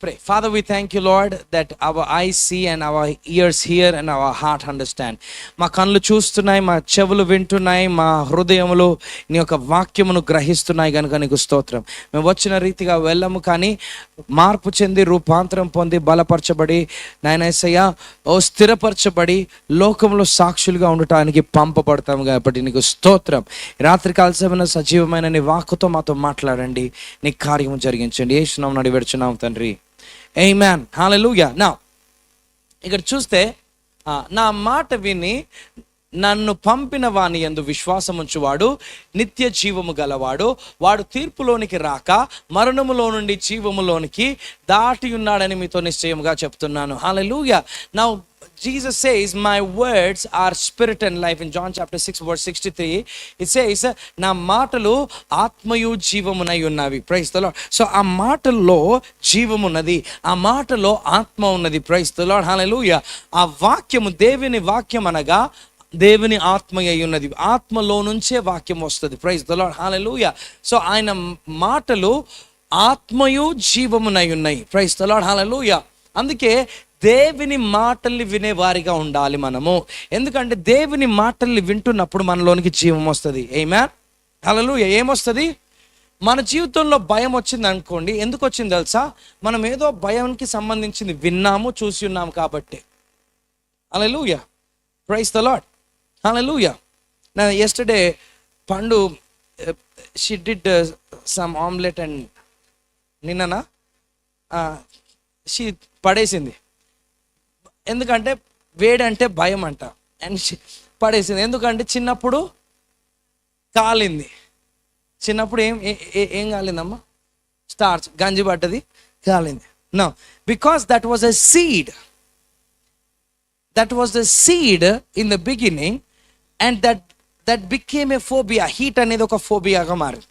Pray. Father, we thank you, Lord, that our eyes see and our ears hear and our heart understand. మా కళ్ళు చూస్తున్నాయి, మా చెవులు వింటున్నాయి, మా హృదయములు నీ యొక్క వాక్యమును గ్రహిస్తున్నాయి కనుక నీకు స్తోత్రం. మేము వచ్చిన రీతిగా వెళ్ళము, కానీ మార్పు చెంది రూపాంతరం పొంది బలపరచబడి నాయన యేసయ్యా స్థిరపరచబడి లోకంలో సాక్షులుగా ఉండటానికి పంపబడతాము. కాబట్టి నీకు స్తోత్రం. రాత్రికాల సమయంలో సజీవమైన నీ వాక్కుతో మాతో మాట్లాడండి, నీ కార్యము జరిగించండి. యేసు నామమున అడిగి వేడుచున్నాం తండ్రి, ఆమేన్. హల్లెలూయా. నా ఇక్కడ చూస్తే నా మాట విని నన్ను పంపిన వాని యందు విశ్వాసం ఉంచువాడు నిత్య జీవము గలవాడు, వాడు తీర్పులోనికి రాక మరణములో నుండి జీవములోనికి దాటి ఉన్నాడని మీతో నిశ్చయముగా చెప్తున్నాను. Hallelujah. Now Jesus says, my words are spirit and life. In John chapter 6 verse 63, it says, నా మాటలు ఆత్మయు జీవమునై ఉన్నవి. Praise the lord. సో ఆ మాటల్లో జీవమున్నది, ఆ మాటలో ఆత్మ ఉన్నది. Praise the Lord. హల్లెలూయా. ఆ వాక్యము దేవుని వాక్యం అనగా దేవుని ఆత్మ అయి ఉన్నది. ఆత్మలో నుంచే వాక్యం వస్తుంది. Praise the Lord. Hallelujah. So ఆయన మాటలు ఆత్మయు జీవమునై ఉన్నాయి. Praise the Lord. హల్లెలూయా. అందుకే దేవుని మాటల్ని వినేవారిగా ఉండాలి మనము. ఎందుకంటే దేవుని మాటల్ని వింటున్నప్పుడు మనలోనికి జీవం వస్తుంది. ఆమేన్. హల్లెలూయా. ఏమొస్తుంది? మన జీవితంలో భయం వచ్చింది అనుకోండి. ఎందుకు వచ్చింది తెలుసా? మనం ఏదో భయానికి సంబంధించింది విన్నాము, చూసి ఉన్నాము కాబట్టి. Hallelujah. Praise the Lord. Hallelujah. నా yesterday పండు she did some omelette and నిన్ననా she పడేసింది. ఎందుకంటే వేడంటే భయం అంట, అండ్ పడేసింది. ఎందుకంటే చిన్నప్పుడు కాలింది. చిన్నప్పుడు ఏం కాలిందమ్మా? స్టార్చ్ గంజి పడ్డది, కాలింది. No, because that was a seed. That was the seed in the beginning, and that became a phobia. Heat అనేది ఒక ఫోబియాగా మారింది.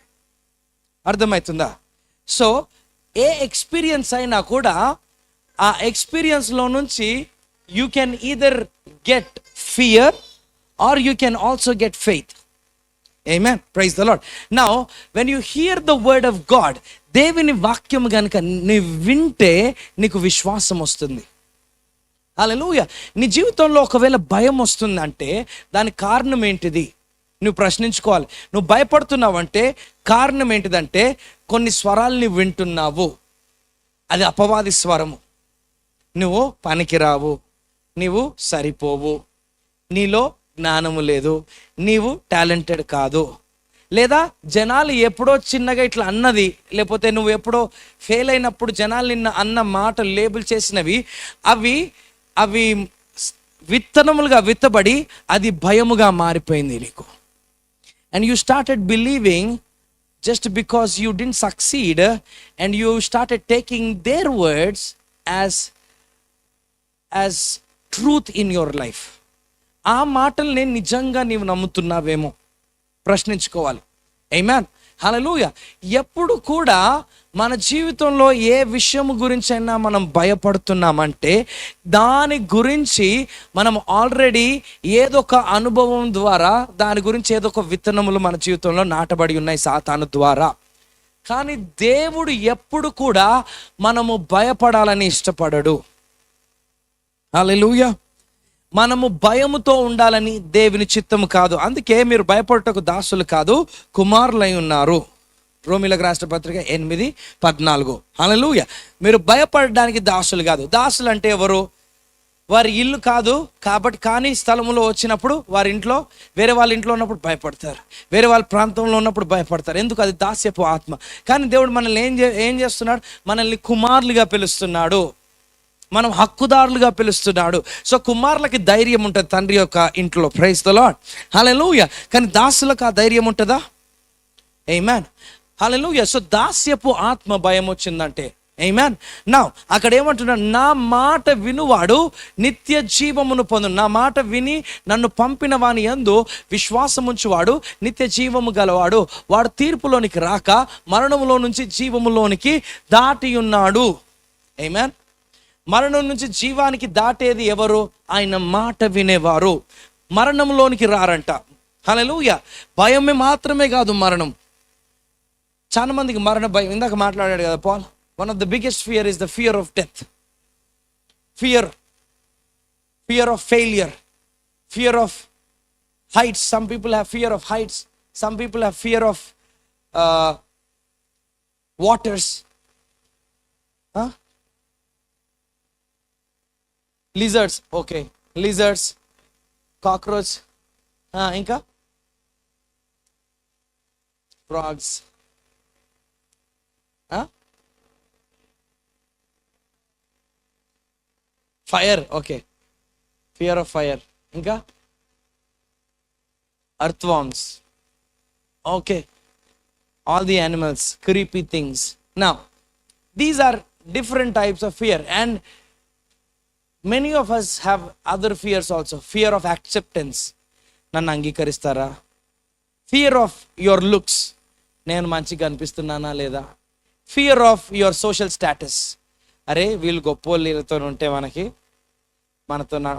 అర్థమవుతుందా? సో ఏ ఎక్స్పీరియన్స్ అయినా కూడా ఆ ఎక్స్పీరియన్స్లో నుంచి you can either get fear or you can also get faith. Amen. Praise the Lord. Now when you hear the word of God, దేవుని వాక్యం గనుక నీ వింటే నీకు విశ్వాసం వస్తుంది. హల్లెలూయా. నీ జీవితంలో ఒకవేళ భయం వస్తుందంటే దానికి కారణం ఏంటిది నువ్వు ప్రశ్నించుకోవాలి. నువ్వు భయపడుతున్నావంటే కారణం ఏంటిదంటే కొన్ని స్వరాల్ని వింటున్నావు. అది అపవాది స్వరము. నువ్వు పనికిరావు, నీవు సరిపోవు, నీలో జ్ఞానము లేదు, నీవు టాలెంటెడ్ కాదు, లేదా జనాలు ఎప్పుడో చిన్నగా ఇట్లా అన్నది, లేకపోతే నువ్వు ఎప్పుడో ఫెయిల్ అయినప్పుడు జనాలు నిన్న అన్న మాట లేబుల్ చేసినవి, అవి అవి విత్తనములుగా విత్తబడి అది భయముగా మారిపోయింది నీకు. And you started believing just because you didn't succeed, and you started taking their words as truth in your life. ఆ మాటల్ని నిజంగా నీవు నమ్ముతున్నావేమో ప్రశ్నించుకోవాలి. ఆమేన్. హల్లెలూయా. ఎప్పుడు కూడా మన జీవితంలో ఏ విషయం గురించి అయినా మనం భయపడుతున్నామంటే దాని గురించి మనం ఆల్రెడీ ఏదో ఒక అనుభవం ద్వారా దాని గురించి ఏదో ఒక విత్తనములు మన జీవితంలో నాటబడి ఉన్నాయి సాతాను ద్వారా. కానీ దేవుడు ఎప్పుడు కూడా మనము భయపడాలని ఇష్టపడడు. హల్లెలూయా. మనము భయముతో ఉండాలని దేవుని చిత్తము కాదు. అందుకే మీరు భయపడటకు దాసులు కాదు, కుమారులై ఉన్నారు. రోమీయులకు రాసిన పత్రిక 8:14. హల్లెలూయా. మీరు భయపడడానికి దాసులు కాదు. దాసులు అంటే ఎవరు? వారి ఇల్లు కాదు కాబట్టి, కానీ స్థలములో వచ్చినప్పుడు వారి ఇంట్లో వేరే వాళ్ళ ఇంట్లో ఉన్నప్పుడు భయపడతారు, వేరే వాళ్ళ ప్రాంతంలో ఉన్నప్పుడు భయపడతారు. ఎందుకు? అది దాస్యపు ఆత్మ. కానీ దేవుడు మనల్ని ఏం చేస్తున్నాడు? మనల్ని కుమారులుగా పిలుస్తున్నాడు, మనం హక్కుదారులుగా పిలుస్తున్నాడు. సో కుమారులకి ధైర్యం ఉంటుంది తండ్రి యొక్క ఇంట్లో. Praise the Lord. హల్లెలూయా. కానీ దాసులకు ఆ ధైర్యం ఉంటుందా? ఆమేన్. హల్లెలూయా. సో దాస్యపు ఆత్మ భయం వచ్చిందంటే, ఆమేన్. నా అక్కడ ఏమంటున్నాడు? నా మాట వినువాడు నిత్య జీవమును పొందు. నా మాట విని నన్ను పంపిన వాని యందు విశ్వాసముంచువాడు నిత్య జీవము గలవాడు, వాడు తీర్పులోనికి రాక మరణములో నుంచి జీవములోనికి దాటి ఉన్నాడు. ఆమేన్. మరణం నుంచి జీవానికి దాటేది ఎవరు? ఆయన మాట వినేవారు. మరణంలోనికి రారంట. హల్లెలూయా. భయమే మాత్రమే కాదు మరణం. చాలా మందికి మరణ భయం. ఇందాక మాట్లాడాడు కదా Paul, One of the biggest fear is the fear of death. Fear of failure, fear of heights. Some people have fear of heights. Some people have fear of waters. Lizards, okay. Lizards, cockroach, inka frogs, fire, okay. Fear of fire, inka earthworms, okay. All the animals, creepy things. Now these are different types of fear, and many of us have other fears also. Fear of acceptance, నన్ను అంగీకరిస్తారా? Fear of your looks, నేను మంచిగా అనిపిస్తున్నానా లేదా? Fear of your social status, అరే వీళ్ళు గొప్ప వీళ్ళతో ఉంటే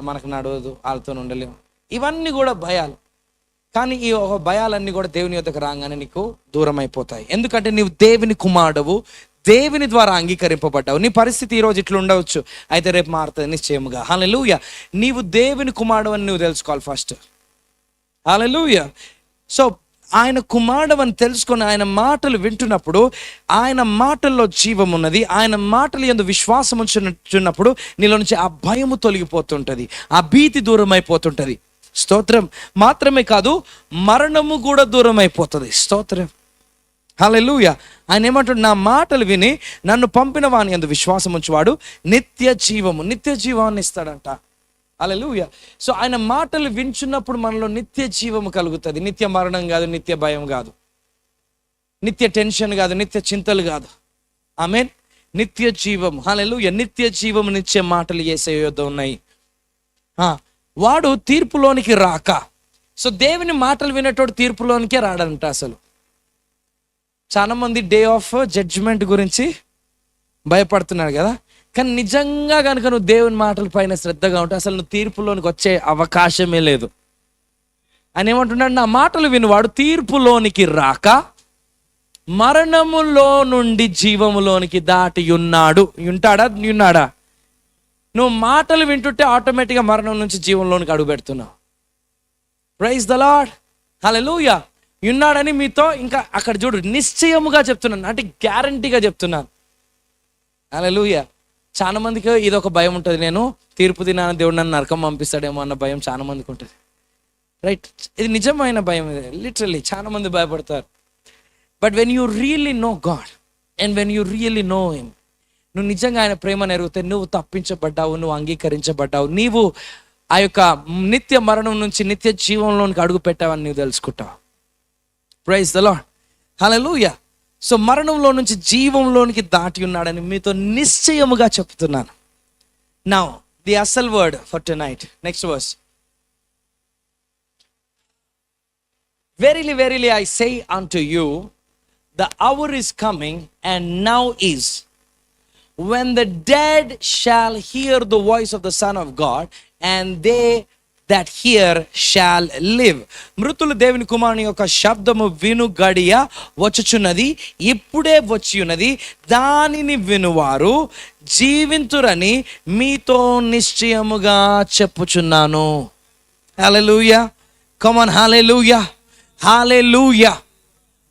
మనకు నడవదు, వాళ్ళతో ఉండలేము. ఇవన్నీ కూడా భయాలు. కానీ ఈ ఒక భయాలన్నీ కూడా దేవుని యొద్దకు రాగానే నీకు దూరం అయిపోతాయి. ఎందుకంటే నీవు దేవుని కుమారుడవు, దేవుని ద్వారా అంగీకరింపబడ్డావు. నీ పరిస్థితి ఈరోజు ఇట్లా ఉండవచ్చు, అయితే రేపు మారుతుంది నిశ్చయముగా. హల్లెలూయా. నీవు దేవుని కుమారుడు అని నువ్వు తెలుసుకోవాలి ఫస్ట్. హల్లెలూయా. సో ఆయన కుమారుడు అని తెలుసుకొని ఆయన మాటలు వింటున్నప్పుడు ఆయన మాటల్లో జీవం ఉన్నది. ఆయన మాటలు యందు విశ్వాసం ఉంచున్నప్పుడు నీలో నుంచి ఆ భయము తొలగిపోతుంటుంది, ఆ భీతి దూరం అయిపోతుంటుంది. స్తోత్రం. మాత్రమే కాదు, మరణము కూడా దూరం అయిపోతుంది. స్తోత్రం. హల్లెలూయా. ఆయన ఏమంటాడు? నా మాటలు విని నన్ను పంపిన వాని యందు విశ్వాసం ఉంచువాడు నిత్య జీవాన్ని ఇస్తాడంట. హల్లెలూయా. సో ఆయన మాటలు వింటున్నప్పుడు మనలో నిత్య జీవము కలుగుతుంది. నిత్య మరణం కాదు, నిత్య భయం కాదు, నిత్య టెన్షన్ కాదు, నిత్య చింతలు కాదు. ఆమేన్. నిత్య జీవము. హల్లెలూయా. నిత్య జీవము నిత్య మాటలు యేసయ్య యొద్ద ఉన్నాయి. వాడు తీర్పులోనికి రాక. సో దేవుని మాటలు వినేటోడు తీర్పులోనికే రాడంట. అసలు చాలా మంది డే ఆఫ్ జడ్జిమెంట్ గురించి భయపడుతున్నాడు కదా. కానీ నిజంగా కనుక నువ్వు దేవుని మాటల పైన శ్రద్ధగా ఉంటే అసలు నువ్వు తీర్పులోనికి వచ్చే అవకాశమే లేదు. అని ఏమంటున్నాడు? నా మాటలు వినివాడు తీర్పులోనికి రాక మరణములో నుండి జీవములోనికి దాటి ఉన్నాడు. ఉన్నాడా? నువ్వు మాటలు వింటుంటే ఆటోమేటిక్గా మరణం నుంచి జీవంలోనికి అడుగు పెడుతున్నావు. Praise the Lord. హల్లెలూయా. ఉన్నాడని మీతో ఇంకా అక్కడ చూడు, నిశ్చయముగా చెప్తున్నాను, అంటే గ్యారంటీగా చెప్తున్నాను. హల్లెలూయా. చాలా మందికి ఇది ఒక భయం ఉంటుంది, నేను తీర్పు దినాన దేవుడు నన్ను నరకం పంపిస్తాడేమో అన్న భయం చాలా మందికి ఉంటుంది. రైట్, ఇది నిజమైన భయం. లిటరల్లీ చాలా మంది భయపడతారు. But when you really know God and when you really know him, నువ్వు నిజంగా ఆయన ప్రేమను ఎరుగుతే నువ్వు తప్పించబడ్డావు, నువ్వు అంగీకరించబడ్డావు, నీవు ఆ యొక్క నిత్య మరణం నుంచి నిత్య జీవంలోనికి అడుగు పెట్టావని నువ్వు తెలుసుకుంటావు. Praise the Lord. Hallelujah. So మరణంలో నుంచి జీవంలోనికి దాటి ఉన్నాడని మీతో నిశ్చయముగా చెప్తున్నాను. నౌ ది అసల్ word for tonight, next verse. Verily, verily, I say unto you, the hour is coming, and now is, when the dead shall hear the voice of the Son of God, and they that hear shall live. మృతులు దేవుని కుమారుని యొక్క శబ్దము విను గడియ వచ్చుచున్నది, ఇప్పుడే వచ్చి ఉన్నది, దానిని వినువారు జీవింతురని మీతో నిశ్చయముగా చెప్పుచున్నాను. Hallelujah. Come on. Hallelujah. Hallelujah.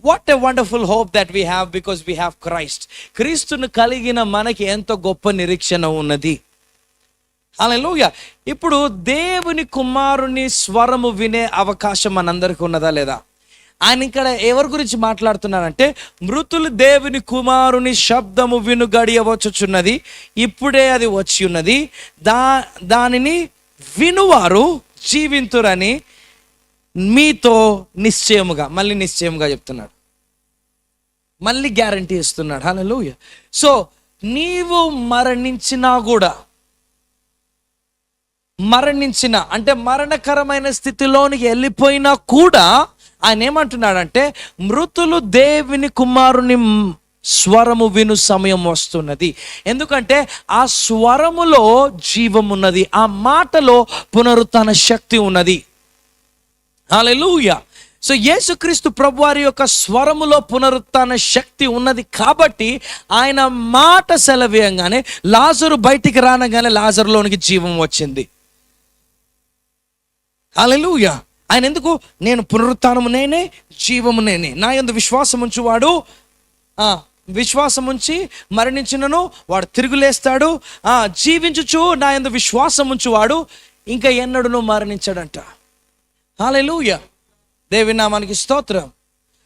What a wonderful hope that we have because we have Christ. క్రీస్తును కలిగిన మనకి ఎంతో గొప్ప నిరీక్షణ ఉన్నది. హల్లెలూయా. ఇప్పుడు దేవుని కుమారుని స్వరము వినే అవకాశం మనందరికీ ఉన్నదా లేదా? ఆయన ఇక్కడ ఎవరి గురించి మాట్లాడుతున్నారంటే, మృతులు దేవుని కుమారుని శబ్దము విను గడియ వచ్చుచున్నది, ఇప్పుడే అది వచ్చి ఉన్నది, దానిని వినువారు జీవింతురని మీతో నిశ్చయముగా, మళ్ళీ నిశ్చయముగా చెప్తున్నాడు, మళ్ళీ గ్యారంటీ ఇస్తున్నాడు. హల్లెలూయా. సో నీవు మరణించిన అంటే మరణకరమైన స్థితిలోనికి వెళ్ళిపోయినా కూడా ఆయన ఏమంటున్నాడంటే, మృతులు దేవుని కుమారుని స్వరము విను సమయం వస్తున్నది. ఎందుకంటే ఆ స్వరములో జీవం ఉన్నది, ఆ మాటలో పునరుత్థాన శక్తి ఉన్నది. హల్లెలూయా. సో యేసుక్రీస్తు ప్రభువారి యొక్క స్వరములో పునరుత్థాన శక్తి ఉన్నది కాబట్టి ఆయన మాట సెలవేయంగానే లాజరు బయటికి రానగానే లాజరులోనికి జీవం వచ్చింది. హల్లెలూయా. ఆయన ఎందుకు? నేను పునరుత్థానము నేనే, జీవము నేనే, నా యందు విశ్వాసం ఉంచువాడు విశ్వాసం ఉంచి మరణించినను వాడు తిరుగులేస్తాడు, జీవించుచు నా యందు విశ్వాసం ఉంచువాడు ఇంకా ఎన్నడూను మరణించాడంట. హల్లెలూయా. దేవుని నామానికి స్తోత్రం.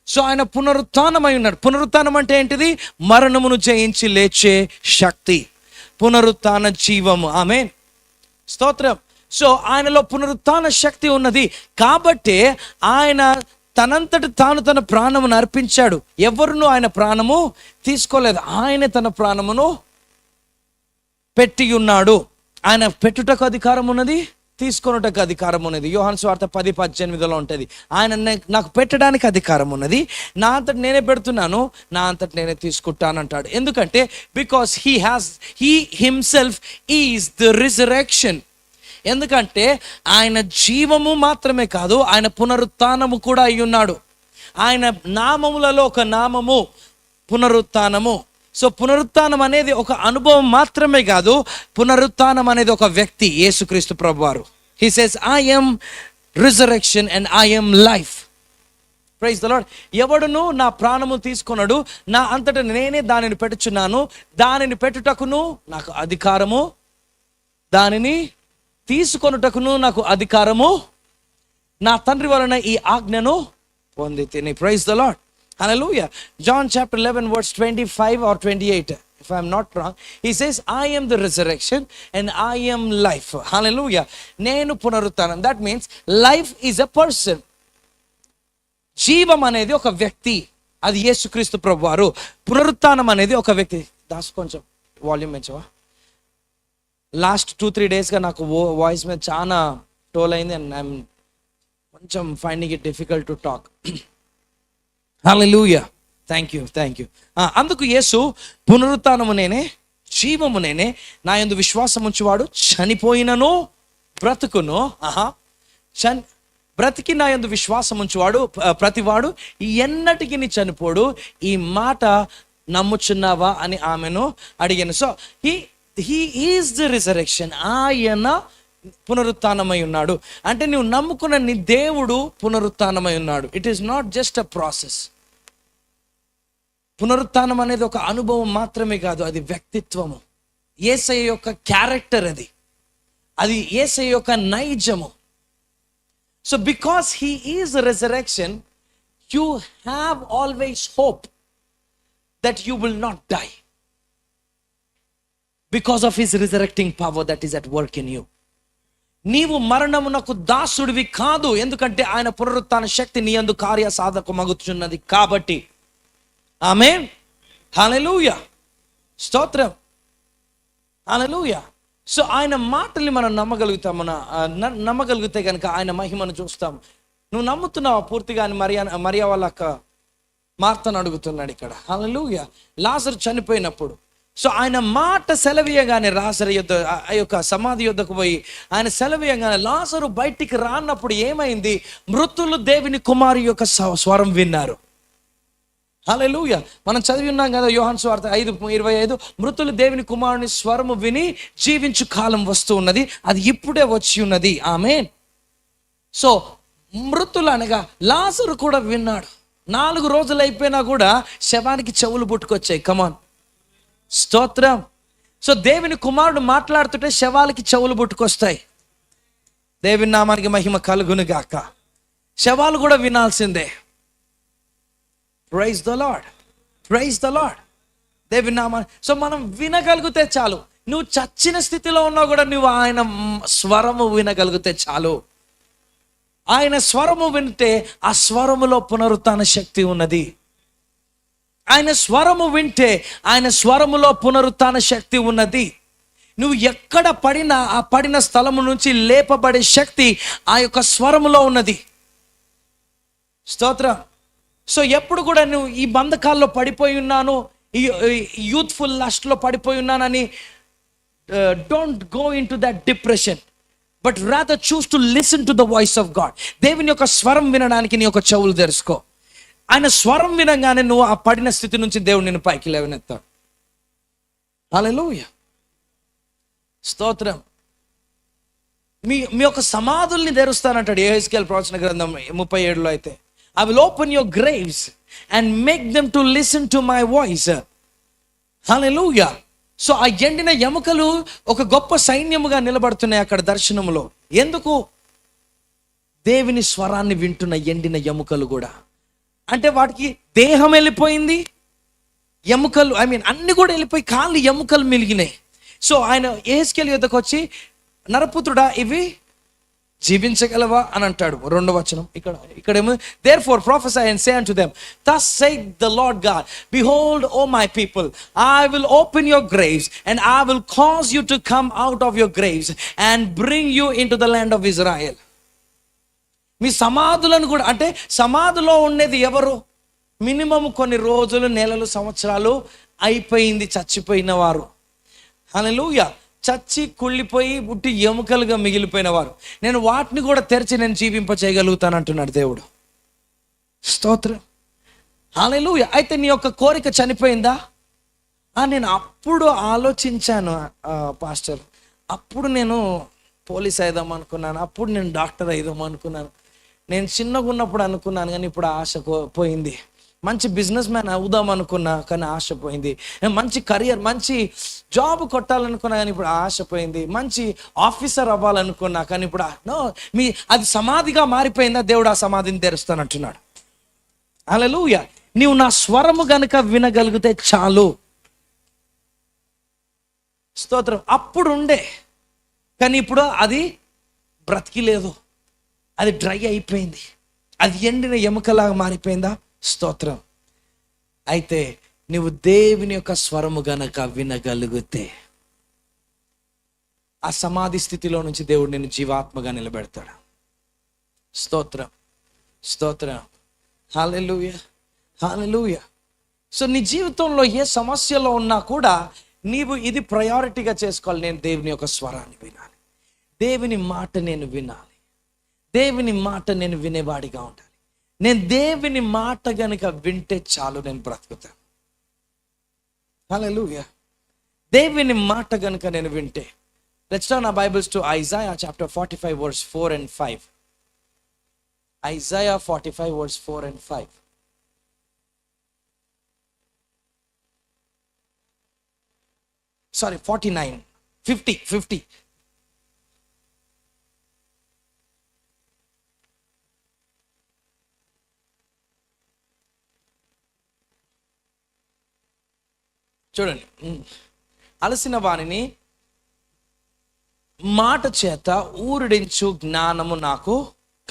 సో ఆయన పునరుత్థానమై ఉన్నాడు. పునరుత్థానం అంటే ఏంటిది? మరణమును జయించి లేచే శక్తి, పునరుత్థాన జీవము. ఆమేన్, స్తోత్రం. సో ఆయనలో పునరుత్థాన శక్తి ఉన్నది కాబట్టి ఆయన తనంతటి తాను తన ప్రాణమును అర్పించాడు. ఎవరును ఆయన ప్రాణము తీసుకోలేదు, ఆయన తన ప్రాణమును పెట్టి ఉన్నాడు. ఆయన పెట్టుటకు అధికారం ఉన్నది, తీసుకొనుటకు అధికారం ఉన్నది. యోహాను సువార్త 10:18 ఉంటుంది. ఆయన నాకు పెట్టడానికి అధికారం ఉన్నది, నా అంతటి నేనే పెడుతున్నాను, నా అంతటి నేనే తీసుకుంటానంటాడు. ఎందుకంటే because he himself is the resurrection. ఎందుకంటే ఆయన జీవము మాత్రమే కాదు, ఆయన పునరుత్థానము కూడా అయి ఉన్నాడు. ఆయన నామములలో ఒక నామము పునరుత్థానము. సో పునరుత్థానం అనేది ఒక అనుభవం మాత్రమే కాదు, పునరుత్థానం అనేది ఒక వ్యక్తి, యేసుక్రీస్తు ప్రభువారు. He says I am resurrection and I am life. Praise the Lord. ఎవడును నా ప్రాణము తీసుకొనడు, నా అంతటా నేనే దానిని పెట్టుచున్నాను, దానిని పెట్టుటకును నాకు అధికారము, దానిని తీసుకొనుటకును నాకు అధికారము, నా తండ్రి వలన ఈ ఆజ్ఞను పొంది తిని. Praise the Lord. Hallelujah. John chapter 11 verse 25 or 28, if I am not wrong, he says I am the resurrection and I am life. Hallelujah. Nenu punaruthanam. That means life is a person. జీవం అనేది ఒక వ్యక్తి, అది యేసుక్రీస్తు ప్రభువారు. పునరుత్థానం అనేది ఒక వ్యక్తి. దాస్ కొంచెం వాల్యూమ్ పెంచవా? లాస్ట్ 2-3 డేస్గా నాకు వాయిస్ మీద చాలా టోల్ అయింది అండ్ ఐఎమ్ కొంచెం finding it difficult to talk. Hallelujah. Thank you. అందుకు యేసు పునరుత్థానము నేనే, జీవము నేనే, నా యందు విశ్వాసం ఉంచువాడు చనిపోయినను బ్రతుకును, బ్రతికి నా యందు విశ్వాసం ఉంచువాడు ప్రతివాడు ఎన్నటికి నీ చనిపోడు. ఈ మాట నమ్ముచున్నావా అని ఆమెను అడిగాను. So he is the resurrection. ఆయన పునరుత్థానమై ఉన్నాడు అంటే నువ్వు నమ్ముకున్న నీ దేవుడు పునరుత్థానమై ఉన్నాడు. It is not just a process. పునరుత్థానం అనేది ఒక అనుభవం మాత్రమే కాదు, అది వ్యక్తిత్వము, యేసయ్య యొక్క క్యారెక్టర్, అది యేసయ్య యొక్క నైజము. So because he is resurrection, you have always hope that you will not die because of his resurrecting power that is at work in you. నీవు మరణమునకు దాసుడివి కాదు, ఎందుకంటే ఆయన పునరుత్థాన శక్తి నీ యందు కార్య సాధకమగుచున్నది కాబట్టి. ఆమేన్. హల్లెలూయా. స్తోత్రం. హల్లెలూయా. సో ఆయన మాటల్ని మనం నమ్మగలిగితే కనుక ఆయన మహిమను చూస్తాం. నువ్వు నమ్ముతున్నావా పూర్తిగా అని మరియా వాళ్ళ అక్క మార్తను అడుగుతున్నాడు ఇక్కడ. హల్లెలూయా. లాజరు చనిపోయినప్పుడు సో ఆయన మాట సెలవీయగానే లాజరు యొద్ద ఆ యొక్క సమాధి యొద్దకు పోయి ఆయన సెలవీయగానే లాజరు బయటికి రానప్పుడు ఏమైంది? మృతులు దేవుని కుమారు యొక్క స్వరం విన్నారు. హల్లెలూయా. మనం చదివి ఉన్నాం కదా యోహాను సువార్త 5:25, మృతులు దేవుని కుమారుని స్వరము విని జీవించు కాలం వస్తూ ఉన్నది, అది ఇప్పుడే వచ్చి ఉన్నది. ఆమేన్. సో మృతులు అనగా లాజరు కూడా విన్నాడు. 4 రోజులు అయిపోయినా కూడా శవానికి చెవులు పుట్టుకొచ్చాయి. కమాన్, స్తోత్రం. సో దేవుని కుమారుడు మాట్లాడుతుంటే శవాలకి చెవులు పుట్టుకొస్తాయి. దేవుని నామానికి మహిమ కలుగును గాక. శవాలు కూడా వినాల్సిందే. Praise the Lord, praise the Lord. దేవుని నామాన్ని సో మనం వినగలిగితే చాలు. నువ్వు చచ్చిన స్థితిలో ఉన్నా కూడా నువ్వు ఆయన స్వరము వినగలిగితే చాలు. ఆయన స్వరము వింటే ఆ స్వరములో పునరుత్థాన శక్తి ఉన్నది. ఆయన స్వరము వింటే ఆయన స్వరములో పునరుత్థాన శక్తి ఉన్నది. నువ్వు ఎక్కడ పడినా ఆ పడిన స్థలము నుంచి లేపబడే శక్తి ఆ యొక్క స్వరములో ఉన్నది. స్తోత్రం. సో ఎప్పుడు కూడా నువ్వు ఈ బంధకాల్లో పడిపోయి ఉన్నాను, ఈ యూత్ఫుల్ లస్ట్లో పడిపోయి ఉన్నానని don't go in to that depression. But rather choose to listen to the voice of God. దేవుని యొక్క స్వరం వినడానికి నీ యొక్క చెవులు తెరుచుకో. ఆయన స్వరం వినగానే నువ్వు ఆ పడిన స్థితి నుంచి దేవుడు నిన్ను పైకి లేవనెత్తాడు. హల్లెలూయా, స్తోత్రం. మీ మీ యొక్క సమాధుల్ని తెరుస్తానంటాడు యెహెజ్కేలు ప్రవచన గ్రంథం 37లో అయితే. I will open your graves and make them to listen to my voice. Hallelujah. So ఆ ఎండిన ఎముకలు ఒక గొప్ప సైన్యముగా నిలబడుతున్నాయి అక్కడ దర్శనములో. ఎందుకు? దేవుని స్వరాన్ని వింటున్న ఎండిన ఎముకలు కూడా. అంటే వాటికి దేహం వెళ్ళిపోయింది, ఎముకలు అన్ని కూడా వెళ్ళిపోయి ఖాళీ ఎముకలు మిలిగినాయి. సో ఆయన యెహెజ్కేలు యొద్దకు వచ్చి, నరపుత్రుడా ఇవి జీవించగలవా అని అంటాడు. 2వ వచనం ఇక్కడేమో, therefore prophesy and say unto them, thus saith the Lord God, behold, O my people, I will open your graves and I will cause you to come out of your graves and bring you into the land of Israel. మీ సమాధులను కూడా, అంటే సమాధిలో ఉండేది ఎవరు? Minimum కొన్ని రోజులు, నెలలు, సంవత్సరాలు అయిపోయింది చచ్చిపోయిన వారు. హల్లెలూయా. చచ్చి కుళ్ళిపోయి పుట్టి ఎముకలుగా మిగిలిపోయిన వారు, నేను వాటిని కూడా తెరిచి నేను జీవింప చేయగలుగుతాను అంటున్నాడు దేవుడు. స్తోత్రం, హల్లెలూయా. అయితే నీ యొక్క కోరిక చనిపోయిందా? నేను అప్పుడు ఆలోచించాను పాస్టర్, అప్పుడు నేను పోలీస్ అయిదాం అనుకున్నాను, అప్పుడు నేను డాక్టర్ అయిదాం అనుకున్నాను, నేను చిన్నగా ఉన్నప్పుడు అనుకున్నాను, కానీ ఇప్పుడు ఆశ పోయింది. మంచి బిజినెస్ మ్యాన్ అవుదాం అనుకున్నా కానీ ఆశ పోయింది. మంచి కెరియర్, మంచి జాబ్ కొట్టాలనుకున్నా కానీ ఇప్పుడు ఆశ పోయింది. మంచి ఆఫీసర్ అవ్వాలనుకున్నా కానీ ఇప్పుడు అది సమాధిగా మారిపోయిందా? దేవుడు ఆ సమాధిని తెరుస్తానంటున్నాడు. హల్లెలూయా. నీవు నా స్వరము గనుక వినగలిగితే చాలు. స్తోత్రం. అప్పుడు ఉండే కానీ ఇప్పుడు అది బ్రతికి లేదు, అది డ్రై అయిపోయింది, అది ఎండిన ఎముకలాగా మారిపోయిందా? స్తోత్రం. అయితే నువ్వు దేవుని యొక్క స్వరము గనక వినగలిగితే ఆ సమాధి స్థితిలో నుంచి దేవుడు నిన్ను జీవాత్మగా నిలబెడతాడు. స్తోత్రం, స్తోత్రం. హల్లెలూయా, హల్లెలూయా. సో నీ జీవితంలో ఏ సమస్యలో ఉన్నా కూడా నీవు ఇది ప్రయారిటీగా చేసుకోవాలి. నేను దేవుని యొక్క స్వరాన్ని వినాలి, దేవుని మాట నేను వినాలి, దేవుని మాట నేను వినేవాడిగా ఉండాలి. నేను దేవుని మాట గనుక వింటే చాలు, నేను బ్రతుకుతాను. హల్లెలూయా. దేవుని మాట గనుక నేను వింటే. Let's turn our Bibles to Isaiah chapter 45 verse 4 and 5. Isaiah 45 verse 4 and 5. Sorry, 49. 50. చూడండి, అలసిన వానిని మాట చేత ఊరడించు జ్ఞానము నాకు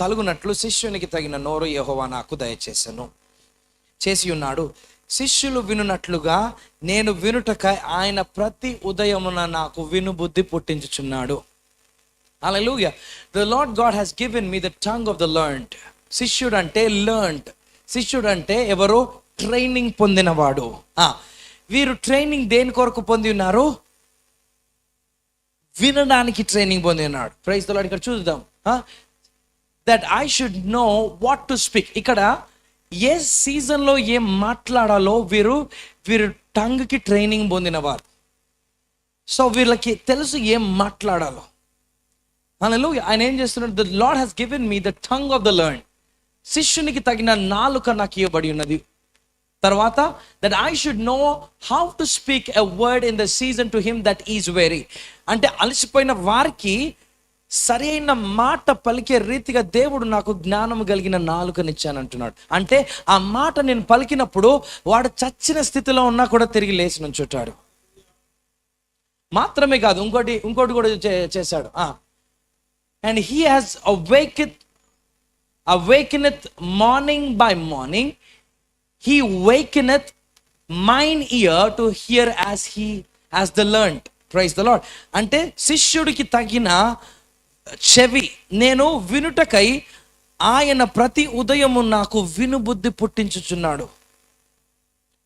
కలుగునట్లు శిష్యునికి తగిన నోరు యెహోవా నాకు దయచేసెను చేసి ఉన్నాడు. శిష్యులు వినున్నట్లుగా నేను వినుటకై ఆయన ప్రతి ఉదయమున నాకు వినుబుద్ధి పుట్టించుచున్నాడు. హల్లెలూయా. The Lord God has given me the tongue of the learned. శిష్యుడు అంటే learned. శిష్యుడు అంటే ఎవరు? ట్రైనింగ్ పొందినవాడు. వీరు ట్రైనింగ్ దేని కొరకు పొంది ఉన్నారు? వినడానికి ట్రైనింగ్ పొంది ఉన్నాడు. Praise the Lord. ఇక్కడ చూద్దాం, that I should know what to speak. ఇక్కడ ఏ సీజన్లో ఏం మాట్లాడాలో వీరు టంగ్కి ట్రైనింగ్ పొందినవారు. సో వీళ్ళకి తెలుసు ఏం మాట్లాడాలో. హల్లెలూయా. ఆయన ఏం చేస్తున్నాడు? The Lord has given me the tongue of the learned. శిష్యునికి తగిన నాలుక నాకు ఇవ్వబడి ఉన్నది. తర్వాత that I should know how to speak a word in the season to him that is weary. అంటే అలసిపోయిన వారికి సరైన మాట పలికే రీతిగా దేవుడు నాకు జ్ఞానం కలిగిన నాలుకనిచ్చానంటున్నాడు. అంటే ఆ మాట నేను పలికినప్పుడు వాడు చచ్చిన స్థితిలో ఉన్నా కూడా తిరిగి లేచి నుంచుంటాడు. మాత్రమే కాదు, ఇంకోటి కూడా చేశాడు. And he has awakeneth morning by morning, he wakeneth mine ear to hear as the learned. Praise the Lord. అంటే శిష్యుడికి తగిన చెవి నేను వినుటకై ఆయన ప్రతి ఉదయము నాకు వినుబుద్ధి పుట్టించుచున్నాడు.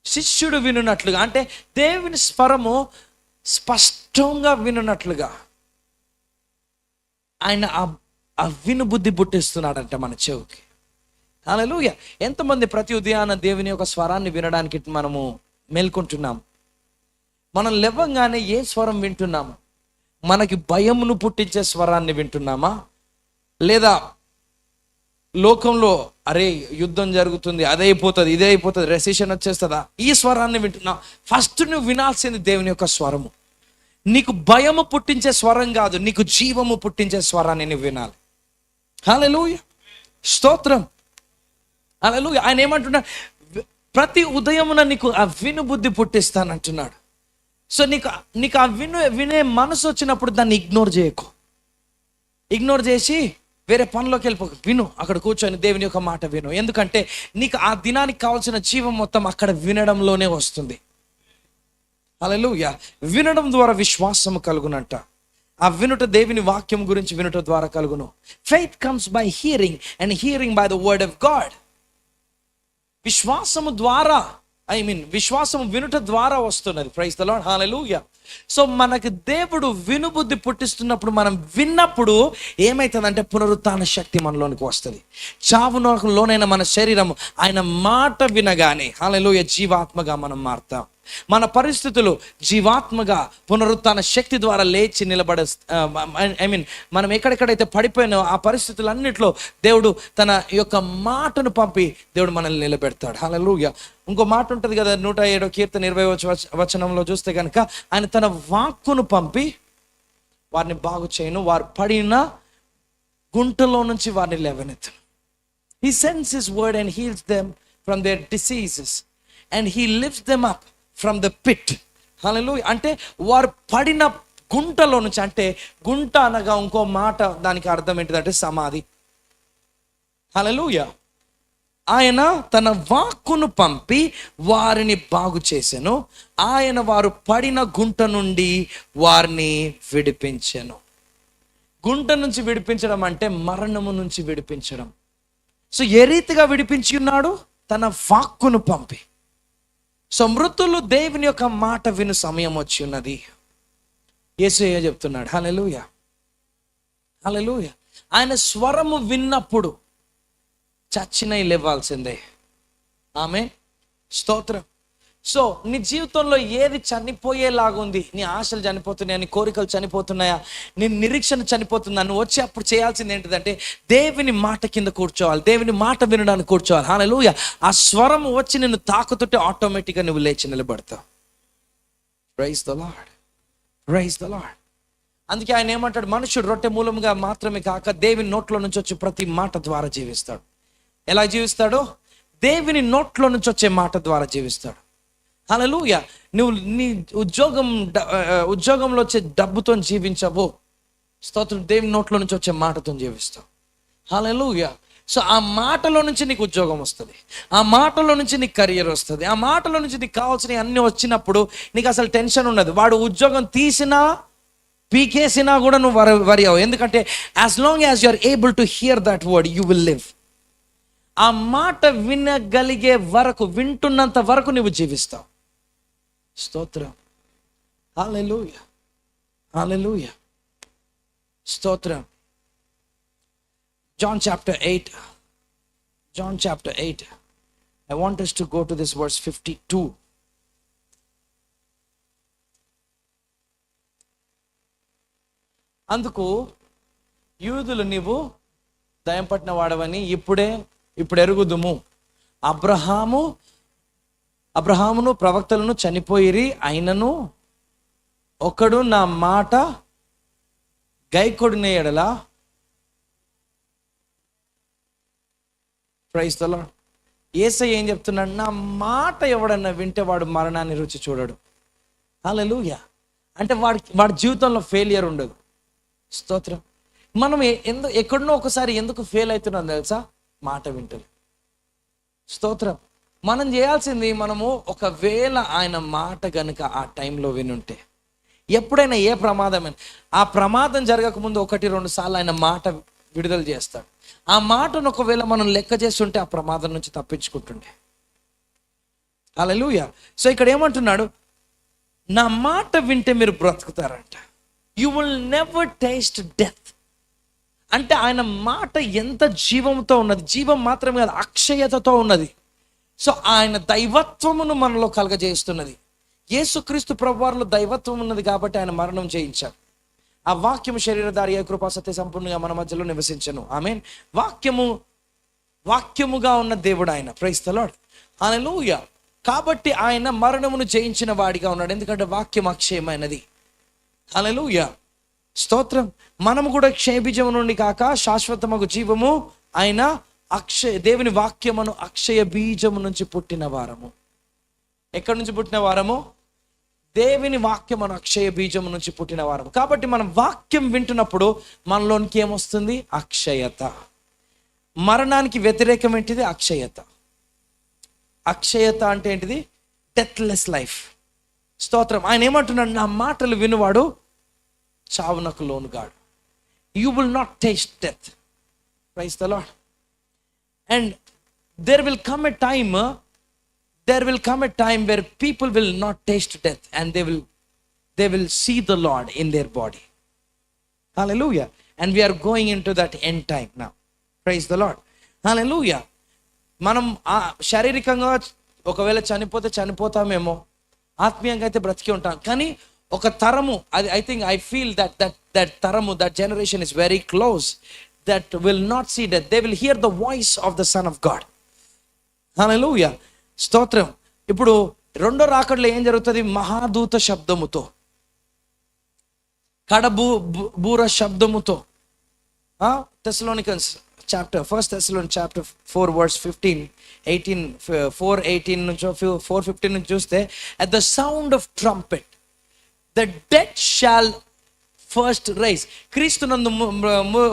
శిష్యుడు వినున్నట్లుగా అంటే దేవుని స్వరము స్పష్టంగా వినున్నట్లుగా ఆయన ఆ వినుబుద్ధి పుట్టిస్తున్నాడంట మన చెవికి. హల్లెలూయా. ఎంతమంది ప్రతి ఉదయాన దేవుని యొక్క స్వరాన్ని వినడానికి మనము మేల్కొంటున్నాం? మనం లేవగానే ఏ స్వరం వింటున్నాము? మనకి భయమును పుట్టించే స్వరాన్ని వింటున్నామా, లేదా లోకంలో అరే యుద్ధం జరుగుతుంది, అదే అయిపోతుంది, ఇదే అయిపోతుంది, రెసిషన్ వచ్చేస్తుందా, ఈ స్వరాన్ని వింటున్నా? ఫస్ట్ నువ్వు వినాల్సింది దేవుని యొక్క స్వరము. నీకు భయము పుట్టించే స్వరం కాదు, నీకు జీవము పుట్టించే స్వరాన్ని నువ్వు వినాలి. హల్లెలూయా, స్తోత్రం. హల్లెలూయా. ఆయన ఏమంటున్నాడు? ప్రతి ఉదయమున నీకు ఆ వినుబుద్ధి పుట్టిస్తానంటున్నాడు. సో నీకు ఆ వినే మనసు వచ్చినప్పుడు దాన్ని ఇగ్నోర్ చేయకు. ఇగ్నోర్ చేసి వేరే పనిలోకి వెళ్ళిపోకు. విను, అక్కడ కూర్చొని దేవుని యొక్క మాట విను. ఎందుకంటే నీకు ఆ దినానికి కావాల్సిన జీవం మొత్తం అక్కడ వినడంలోనే వస్తుంది. హల్లెలూయా. వినడం ద్వారా విశ్వాసము కలుగునంట. ఆ వినుట దేవుని వాక్యం గురించి వినుట ద్వారా కలుగును. Faith comes by hearing and hearing by the word of God. విశ్వాసము ద్వారా, విశ్వాసము వినుట ద్వారా వస్తున్నది. Praise the Lord. Hallelujah. So మనకి దేవుడు వినుబుద్ధి పుట్టిస్తున్నప్పుడు, మనం విన్నప్పుడు ఏమవుతుందంటే పునరుత్థాన శక్తి మనలోనికి వస్తుంది. చావులోనైనా మన శరీరం ఆయన మాట వినగానే హల్లెలూయా జీవాత్మగా మనం మారుతాం. మన పరిస్థితులు జీవాత్మగా పునరుత్థాన శక్తి ద్వారా లేచి నిలబడే మనం ఎక్కడెక్కడైతే పడిపోయినా ఆ పరిస్థితులన్నిట్లో దేవుడు తన యొక్క మాటను పంపి దేవుడు మనల్ని నిలబెడతాడు. హల్లెలూయా. ఇంకో మాట ఉంటుంది కదా, 107 కీర్తన 20వ వచనంలో చూస్తే కనుక, ఆయన తన వాక్కును పంపి వారిని బాగు చేయను, వారు పడిన గుంటలో నుంచి వారిని లేవనెత్తను. He sends his word and heals them from their diseases and he lifts them up from the pit. హల్లెలూయా. అంటే వారు పడిన గుంటలో నుంచి, అంటే గుంట అనగా ఇంకో మాట దానికి అర్థం ఏంటిదంటే సమాధి. హల్లెలూయా. ఆయన తన వాక్కును పంపి వారిని బాగు చేసెను, ఆయన వారు పడిన గుంట నుండి వారిని విడిపించెను. గుంట నుంచి విడిపించడం అంటే మరణము నుంచి విడిపించడం. సో ఏ రీతిగా విడిపించి ఉన్నాడు? తన వాక్కును పంపి. సో మృతులు దేవుని యొక్క మాట విను సమయం వచ్చి ఉన్నది. యేసయ్య చెప్తున్నాడు. హల్లెలూయా, హల్లెలూయా. ఆయన స్వరము విన్నప్పుడు చచ్చినవి లేవాల్సిందే. ఆమేన్, స్తోత్రం. సో నీ జీవితంలో ఏది చనిపోయేలాగుంది? నీ ఆశలు చనిపోతున్నాయా? నీ కోరికలు చనిపోతున్నాయా? నీ నిరీక్షణ చనిపోతుందా? నువ్వు వచ్చి అప్పుడు చేయాల్సింది ఏంటిదంటే దేవుని మాట కింద కూర్చోవాలి, దేవుని మాట వినడానికి కూర్చోవాలి. హల్లెలూయా. ఆ స్వరం వచ్చి నిన్ను తాకుతుంటే ఆటోమేటిక్గా నువ్వు లేచి నిలబడతావు. Praise the Lord, praise the Lord. అందుకే ఆయన ఏమంటాడు? మనుషుడు రొట్టె మూలంగా మాత్రమే కాక దేవుని నోట్లో నుంచి వచ్చే ప్రతి మాట ద్వారా జీవిస్తాడు. ఎలా జీవిస్తాడు? దేవుని నోట్లో నుంచి వచ్చే మాట ద్వారా జీవిస్తాడు. హల్లెలూయా. నువ్వు నీ ఉద్యోగంలో వచ్చే డబ్బుతో జీవించవు. స్తోత్రం. దేవుని నోట్లో నుంచి వచ్చే మాటతో జీవిస్తావు. హల్లెలూయా. సో ఆ మాటలో నుంచి నీకు ఉద్యోగం వస్తుంది, ఆ మాటలో నుంచి నీకు కెరియర్ వస్తుంది, ఆ మాటలో నుంచి నీకు కావాల్సినవి అన్నీ వచ్చినప్పుడు నీకు అసలు టెన్షన్ ఉండదు. వాడు ఉద్యోగం తీసినా పీకేసినా కూడా నువ్వు వరి అవ్వవు. ఎందుకంటే as long as you are able to hear that word you will live. ఆ మాట వినగలిగే వరకు, వింటున్నంత వరకు నువ్వు జీవిస్తావు. స్తోత్రం. హల్లెలూయా, హల్లెలూయా, స్తోత్రం. John chapter 8. John chapter 8. I want us to go to this verse 52. అందుకు యూదులు, నీవు దయ్యం పట్టిన వాడవని ఇప్పుడు ఎరుగుదుము. అబ్రహామును ప్రవక్తలను చనిపోయిరి, అయినను ఒకడు నా మాట గైకొడిన ఎడల. Praise the lord. యేసయ్య ఏం చెప్తున్నాడు? నా మాట ఎవడన్నా వింటే వాడు మరణాన్ని రుచి చూడడు. హల్లెలూయా. అంటే వాడి జీవితంలో ఫెయిలియర్ ఉండదు. స్తోత్రం. మనం ఎక్కడనో ఒకసారి ఎందుకు ఫెయిల్ అవుతున్నాం తెలుసా? మాట వింటలు. స్తోత్రం. మనం చేయాల్సింది, మనము ఒకవేళ ఆయన మాట కనుక ఆ టైంలో వినుంటే, ఎప్పుడైనా ఏ ప్రమాదమైనా, ఆ ప్రమాదం జరగకముందు 1-2 సార్లు ఆయన మాట విడుదల చేస్తాడు. ఆ మాటను ఒకవేళ మనం లెక్క చేస్తుంటే ఆ ప్రమాదం నుంచి తప్పించుకుంటుండే. హల్లెలూయా. సో ఇక్కడ ఏమంటున్నాడు? నా మాట వింటే మీరు బ్రతుకుతారంట. You will never taste death. అంటే ఆయన మాట ఎంత జీవంతో ఉన్నది, జీవం మాత్రమే కాదు అక్షయతతో ఉన్నది. సో ఆయన దైవత్వమును మనలో కలగజేస్తున్నది. యేసుక్రీస్తు ప్రభువారిలో దైవత్వం ఉన్నది కాబట్టి ఆయన మరణం చేయించారు. ఆ వాక్యము శరీరధారి అయి కృపా సత్య సంపూర్ణంగా మన మధ్యలో నివసించను. ఆమేన్. వాక్యముగా ఉన్న దేవుడు ఆయన. Praise the Lord. హల్లెలూయా. కాబట్టి ఆయన మరణమును జయించిన వాడిగా ఉన్నాడు, ఎందుకంటే వాక్యం అక్షయమైనది. హల్లెలూయా, స్తోత్రం. మనము కూడా క్షయబీజము నుండి కాక శాశ్వతమగు జీవము ఆయన దేవుని వాక్యమును అక్షయ బీజము నుంచి పుట్టిన వారము. ఎక్కడి నుంచి పుట్టిన వారము? దేవుని వాక్యమును అక్షయ బీజము నుంచి పుట్టిన వారము. కాబట్టి మనం వాక్యం వింటున్నప్పుడు మనలోనికి ఏమొస్తుంది? అక్షయత. మరణానికి వ్యతిరేకం ఏంటిది? అక్షయత. అక్షయత అంటే ఏంటిది? Deathless life. స్తోత్రం. ఆయన ఏమంటున్నాడు? నా మాటలు వినువాడు చావునకు లోనుగాడు. You will not taste death. Praise the Lord. And there will come a time where people will not taste death and they will see the Lord in their body. Hallelujah. And we are going into that end time now. Praise the Lord. Hallelujah. మనం శారీరకంగా ఒకవేళ చనిపోతే చనిపోతామేమో, ఆత్మీయంగా అయితే బ్రతికి ఉంటాం. కానీ ఒక తరము, అది I think I feel that తరము, that generation is very close, that will not see death. They will hear the voice of the Son of God. హల్లెలూయా, స్తోత్రం. ఇప్పుడు రెండో రాకడలో ఏం జరుగుతుంది? మహాదూత శబ్దముతో, బూర శబ్దముతో. Thessalonians chapter 1 Thessalonians chapter 4 verse 18 నుంచి 4:15 నుంచి చూస్తే, at the sound of trumpet the dead shall first rise. క్రీస్తు నందు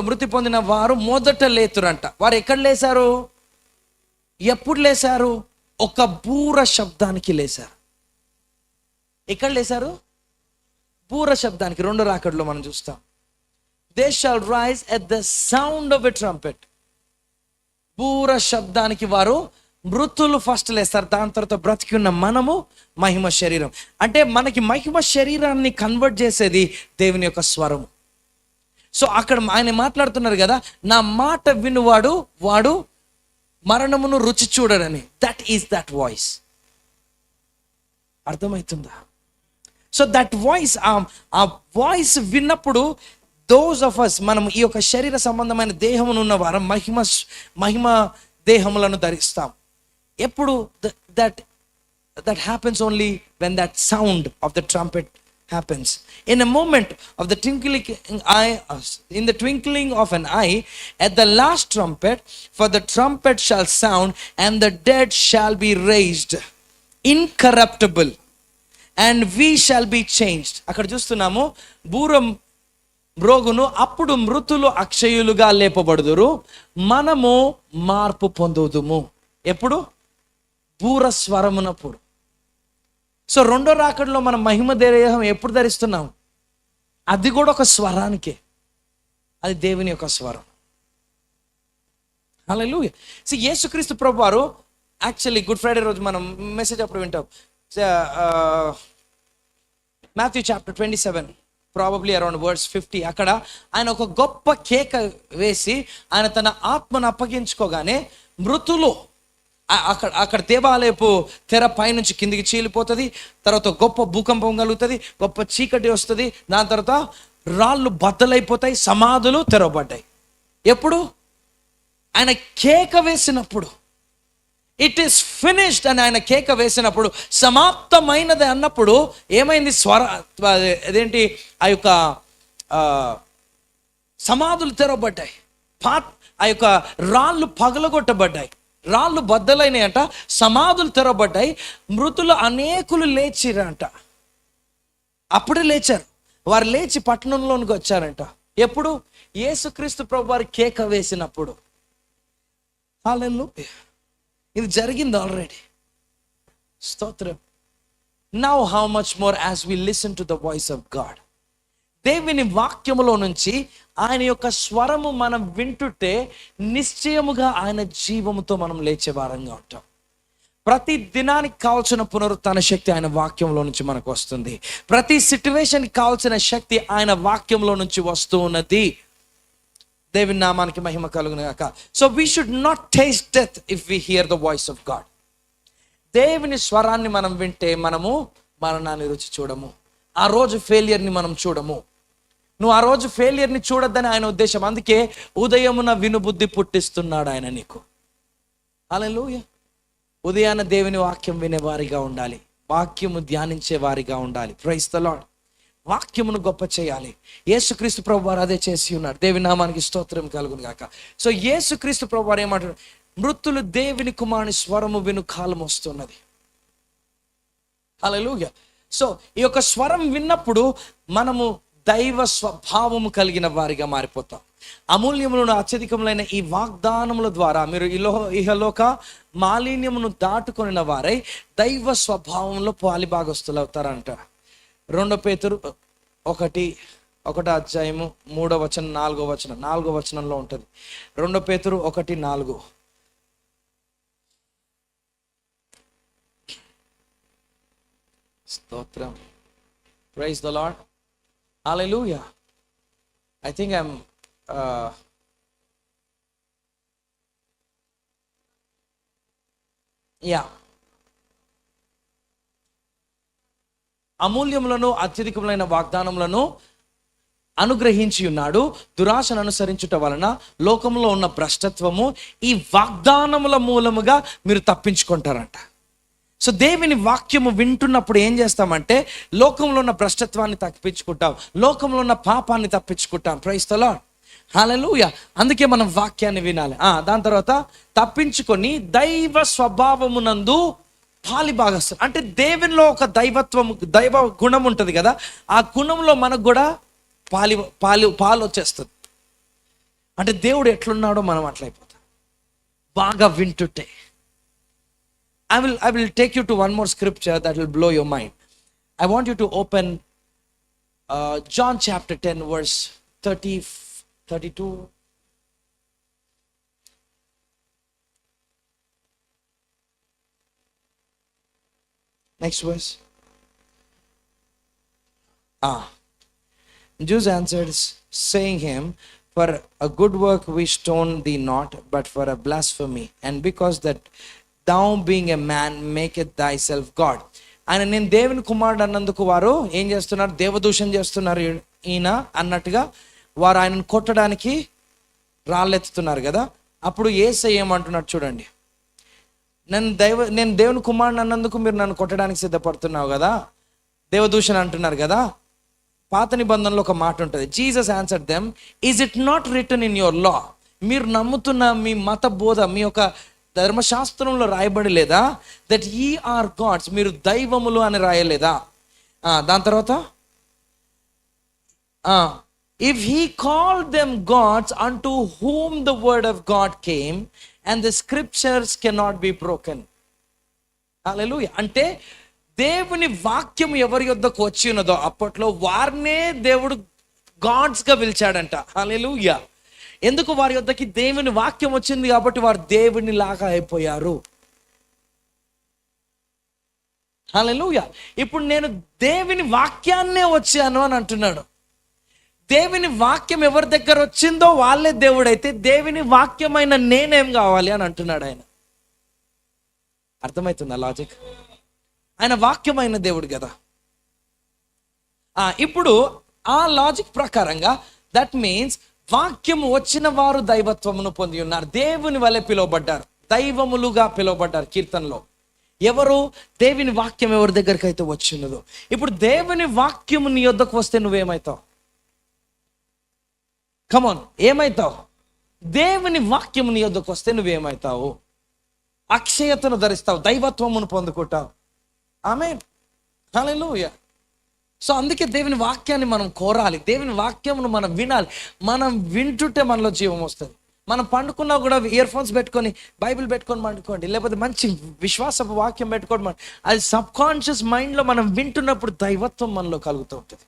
మృతి పొందిన వారు మొదట లేతురంట. వారు ఎక్కడ లేశారు? ఎప్పుడు లేశారు? ఒక బూర శబ్దానికి లేశారు. ఎక్కడ లేశారు? బూర శబ్దానికి. రెండో రాకడలో మనం చూస్తాం. They shall rise at the sound of a trumpet. బూర శబ్దానికి వారు మృతులు ఫస్ట్ లేస్తారు. దాని తర్వాత బ్రతికి ఉన్న మనము మహిమ శరీరం. అంటే మనకి మహిమ శరీరాన్ని కన్వర్ట్ చేసేది దేవుని యొక్క స్వరము. సో అక్కడ ఆయన మాట్లాడుతున్నారు కదా, నా మాట వినువాడు వాడు మరణమును రుచి చూడడని. That is that voice. అర్థమవుతుందా? సో దట్ వాయిస్, ఆ వాయిస్ విన్నప్పుడు దోస్ ఆఫ్ us, మనం ఈ యొక్క శరీర సంబంధమైన దేహమును ఉన్న వారం మహిమ దేహములను ధరిస్తాం. ఎప్పుడు? that happens only when that sound of the trumpet happens. In a moment of the twinkling of an eye, at the last trumpet, for the trumpet shall sound and the dead shall be raised incorruptible and we shall be changed. అక్కడ చూస్తున్నాము, బూరం మ్రోగును, అప్పుడు మృతులు అక్షయులుగా లేపబడుదురు, మనము మార్పు పొందుదుము. ఎప్పుడు? బూర స్వరమునప్పుడు. So రెండో రాకడలో మనం మహిమ దేహం ఎప్పుడు ధరిస్తున్నాం? అది కూడా ఒక స్వరానికే. అది దేవుని యొక్క స్వరం. హల్లెలూయా. సో యేసుక్రీస్తు ప్రభువారు యాక్చువల్లీ గుడ్ ఫ్రైడే రోజు మనం మెసేజ్ అప్పుడు వింటాం. Matthew chapter 27 probably around words 50. అక్కడ ఆయన ఒక గొప్ప కేక వేసి ఆయన తన ఆత్మను అప్పగించుకోగానే మృతులు అక్కడ దేవాలయపు తెర పైనుంచి కిందికి చీలిపోతుంది. తర్వాత గొప్ప భూకంపం కలుగుతుంది, గొప్ప చీకటి వస్తుంది. దాని తర్వాత రాళ్ళు బద్దలైపోతాయి, సమాధులు తెరవబడ్డాయి. ఎప్పుడు? ఆయన కేక వేసినప్పుడు. ఇట్ ఈస్ ఫినిష్డ్ అని ఆయన కేక వేసినప్పుడు, సమాప్తమైనది అన్నప్పుడు ఏమైంది? అదేంటి, ఆ యొక్క సమాధులు తెరవబడ్డాయి, ఆ యొక్క రాళ్ళు పగలగొట్టబడ్డాయి, రాళ్ళు బద్దలైనాయంట, సమాధులు తెరవబడ్డాయి, మృతులు అనేకులు లేచిరంట. అప్పుడే లేచారు. వారు లేచి పట్టణంలోనికి వచ్చారంట. ఎప్పుడు? యేసుక్రీస్తు ప్రభు వారి కేక వేసినప్పుడు. హల్లెలూయా. ఇది జరిగింది ఆల్రెడీ. స్తోత్రం. Now how much more as we listen to the voice of God. దేవుని వాక్యములో నుంచి ఆయన యొక్క స్వరము మనం వింటుంటే నిశ్చయముగా ఆయన జీవముతో మనం లేచే వారంగా ఉంటాం. ప్రతి దినానికి కావాల్సిన పునరుత్థాన శక్తి ఆయన వాక్యంలో నుంచి మనకు వస్తుంది. ప్రతి సిట్యువేషన్కి కావాల్సిన శక్తి ఆయన వాక్యంలో నుంచి వస్తూ ఉన్నది. దేవుని నామానికి మహిమ కలుగును గాక. So we should not taste death if we hear the voice of God. దేవుని స్వరాన్ని మనం వింటే మనము మరణాన్ని రుచి చూడము. ఆ రోజు ఫెయిలియర్ని మనం చూడము. నువ్వు ఆ రోజు ఫెయిలియర్ని చూడొద్దని ఆయన ఉద్దేశం. అందుకే ఉదయమున వినుబుద్ధి పుట్టిస్తున్నాడు ఆయన నీకు. హల్లెలూయా. ఉదయాన దేవుని వాక్యం వినేవారిగా ఉండాలి, వాక్యము ధ్యానించే వారిగా ఉండాలి. Praise the Lord. వాక్యమును గొప్ప చేయాలి. యేసుక్రీస్తు ప్రభు వారు అదే చేసి ఉన్నారు. దేవుని నామానికి స్తోత్రం కలుగును గాక. సో యేసుక్రీస్తు ప్రభు వారు ఏమంటారు? మృతులు దేవుని కుమారుని స్వరము విను కాలం వస్తున్నది. హల్లెలూయా. సో ఈ యొక్క స్వరం విన్నప్పుడు మనము దైవ స్వభావము కలిగిన వారిగా మారిపోతాం. అమూల్యములను అత్యధికములైన ఈ వాగ్దానముల ద్వారా మీరు ఇహలోక మాలిన్యమును దాటుకొనిన వారై దైవ స్వభావంలో పాలిభాగస్తులు అవుతారంట. 2 పేతురు 1 అధ్యాయము 3వ వచనం 4వ వచనం 4వ వచనంలో ఉంటుంది. 2 పేతురు 1:4. స్తోత్రం. Praise the Lord. హల్లెలూయా. I think I'm అమూల్యములను అత్యధికములైన వాగ్దానములను అనుగ్రహించి ఉన్నాడు. దురాశను అనుసరించుట వలన లోకంలో ఉన్న భ్రష్టత్వము ఈ వాగ్దానముల మూలముగా మీరు తప్పించుకుంటారంట. సో దేవుని వాక్యము వింటున్నప్పుడు ఏం చేస్తామంటే లోకంలో ఉన్న భ్రష్టత్వాన్ని తప్పించుకుంటాం, లోకంలో ఉన్న పాపాన్ని తప్పించుకుంటాం. Praise the Lord. హల్లెలూయా. అందుకే మనం వాక్యాన్ని వినాలి. దాని తర్వాత తప్పించుకొని దైవ స్వభావమునందు పాలిభాగస్తులు. అంటే దేవునిలో ఒక దైవ గుణం ఉంటుంది కదా, ఆ గుణంలో మనకు కూడా పాలు వచ్చేస్తుంది. అంటే దేవుడు ఎట్లున్నాడో మనం అట్లయిపోతాం బాగా వింటుంటే. I will take you to one more scripture that will blow your mind. I want you to open John chapter 10 verse 32. Next verse. Jews answered, saying him, for a good work we stone thee not, but for a blasphemy, and because that thou being a man maketh thyself God. ఆయన నేను దేవుని కుమారుడు అన్నందుకు వారు ఏం చేస్తున్నారు? దేవదూషణ చేస్తున్నారు ఈయన అన్నట్టుగా వారు ఆయనను కొట్టడానికి రాళ్ళెత్తుతున్నారు కదా. అప్పుడు యేసయ్య ఏమంటున్నాడు చూడండి, నేను దేవుని కుమారుడు అన్నందుకు మీరు నన్ను కొట్టడానికి సిద్ధపడుతున్నావు కదా, దేవదూషణ అంటున్నారు కదా. పాత నిబంధనలో ఒక మాట ఉంటుంది. Jesus answered them, is it not written in your law? మీరు నమ్ముతున్న మీ మత బోధ, మీ యొక్క ధర్మశాస్త్రంలో రాయబడి లేదా? దట్ యీ ఆర్ గాడ్స్, మీరు దైవములు అని రాయలేదా? దాని తర్వాత if he called them gods unto whom the word of God came and the scriptures cannot be broken. Hallelujah. అంటే దేవుని వాక్యం ఎవరి యొద్దకు వచ్చి ఉన్నదో అప్పట్లో వారినే దేవుడు గాడ్స్ గా పిలిచాడంట. హల్లెలూయా. ఎందుకు? వారి యొద్దకి దేవుని వాక్యం వచ్చింది కాబట్టి వారు దేవుని లాగా అయిపోయారు. హల్లెలూయా. ఇప్పుడు నేను దేవుని వాక్యాన్నే వచ్చాను అని అంటున్నాడు. దేవుని వాక్యం ఎవరి దగ్గర వచ్చిందో వాళ్ళే దేవుడైతే దేవుని వాక్యమైన నేనేం కావాలి అని అంటున్నాడు ఆయన. అర్థమవుతుందా లాజిక్? ఆయన వాక్యమైన దేవుడు కదా. ఇప్పుడు ఆ లాజిక్ ప్రకారంగా దట్ మీన్స్ వాక్యము వచ్చిన వారు దైవత్వమును పొంది ఉన్నారు, దేవుని వలె పిలువబడ్డారు, దైవములుగా పిలువబడ్డారు. కీర్తనలో ఎవరు? దేవుని వాక్యం ఎవరి దగ్గరికి అయితే వచ్చినదో. ఇప్పుడు దేవుని వాక్యము నీ యొద్దకు వస్తే నువ్వేమవుతావు? కమాన్, ఏమవుతావు? దేవుని వాక్యము నీ యొద్దకు వస్తే నువ్వేమవుతావు? అక్షయతను ధరిస్తావు, దైవత్వమును పొందుకుంటావు. ఆమేన్. హల్లెలూయా. సో అందుకే దేవుని వాక్యాన్ని మనం కోరాలి, దేవుని వాక్యమును మనం వినాలి. మనం వింటుంటే మనలో జీవం వస్తుంది. మనం పండుకున్నా కూడా ఇయర్ ఫోన్స్ పెట్టుకొని బైబిల్ పెట్టుకొని పండుకోండి, లేకపోతే మంచి విశ్వాసపు వాక్యం పెట్టుకోండి. అది సబ్ కాన్షియస్ మైండ్లో మనం వింటున్నప్పుడు దైవత్వం మనలో కలుగుతూ ఉంటుంది.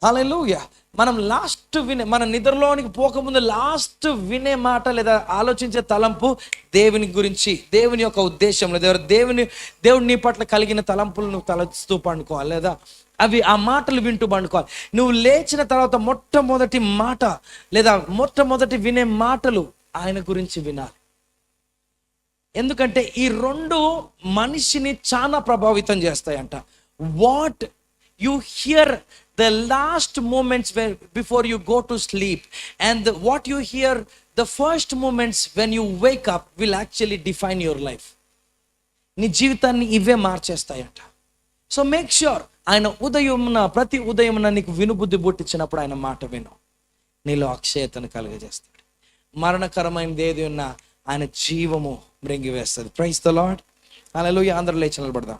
హల్లెలూయా. మనం మన నిద్రలోనికి పోకముందు లాస్ట్ వినే మాట లేదా ఆలోచించే తలంపు దేవుని గురించి, దేవుని యొక్క ఉద్దేశం, లేదా దేవుడు నీ పట్ల కలిగిన తలంపులు నువ్వు తలస్తూ పండుకోవాలి, లేదా అవి ఆ మాటలు వింటూ పండుకోవాలి. నువ్వు లేచిన తర్వాత మొట్టమొదటి మాట లేదా మొట్టమొదటి వినే మాటలు ఆయన గురించి వినాలి. ఎందుకంటే ఈ రెండు మనిషిని చాలా ప్రభావితం చేస్తాయంట. What you hear the last moments before you go to sleep and what you hear the first moments when you wake up will actually define your life. నీ జీవితాన్ని ఇవే మార్చేస్తాయంట. సో మేక్ ష్యూర్ ఆయన ప్రతి ఉదయమున నీకు వినుబుద్ధి పుట్టించినప్పుడు ఆయన మాట విను, నీలో అక్షయతను కలుగజేస్తాడు. మరణకరమైనది ఏది ఉన్నా ఆయన జీవము మృంగివేస్తుంది. Praise the Lord. హల్లెలూయా. అందరూ లేచి నిలబడదాం.